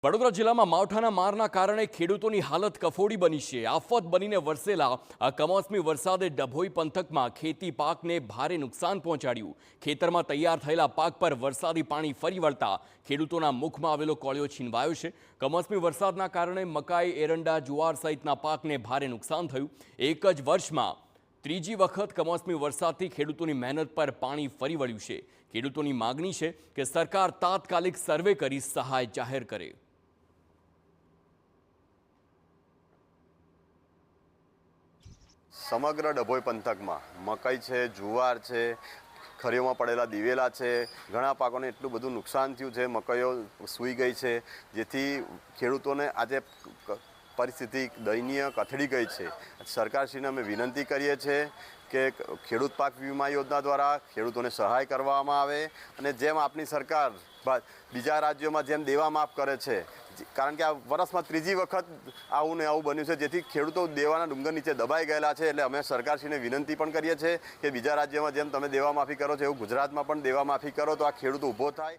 વડોદરા જિલ્લામાં માવઠાના મારના કારણે ખેડૂતોની હાલત કફોડી બની છે। આફત બનીને વરસેલા આ કમોસમી વરસાદે ડભોઈ પંથકમાં ખેતી પાકને ભારે નુકસાન પહોંચાડ્યું। ખેતરમાં તૈયાર થયેલા પાક પર વરસાદી પાણી ફરી વળતા ખેડૂતોના મુખમાં આવેલો કોળિયો છીનવાયો છે। કમોસમી વરસાદના કારણે મકાઈ, એરંડા, જુવાર સહિતના પાકને ભારે નુકસાન થયું। એક જ વર્ષમાં ત્રીજી વખત કમોસમી વરસાદથી ખેડૂતોની મહેનત પર પાણી ફરી વળ્યું છે। ખેડૂતોની માગણી છે કે સરકાર તાત્કાલિક સર્વે કરી સહાય જાહેર કરે। સમગ્ર ડભોઈ પંથકમાં મકાઈ છે, જુવાર છે, ખરીઓમાં પડેલા દિવેલા છે, ઘણા પાકોને એટલું બધું નુકસાન થયું છે, મકાઈઓ સૂઈ ગઈ છે, જેથી ખેડૂતોને આજે પરિસ્થિતિ દયનીય કથળી ગઈ છે। સરકારશ્રીને અમે વિનંતી કરીએ છીએ કે ખેડૂત પાક વીમા યોજના દ્વારા ખેડૂતોને સહાય કરવામાં આવે અને જેમ આપની સરકાર બીજા રાજ્યોમાં જેમ દેવા માફ કરે છે, કારણ કે આ વર્ષમાં ત્રીજી વખત આવું ને આવું બન્યું છે, જેથી ખેડૂતો દેવાના ડુંગર નીચે દબાઈ ગયેલા છે। એટલે અમે સરકારશ્રીને વિનંતી પણ કરીએ છીએ કે બીજા રાજ્યોમાં જેમ તમે દેવા માફી કરો છો એવું ગુજરાતમાં પણ દેવા માફી કરો તો આ ખેડૂત ઊભો થાય।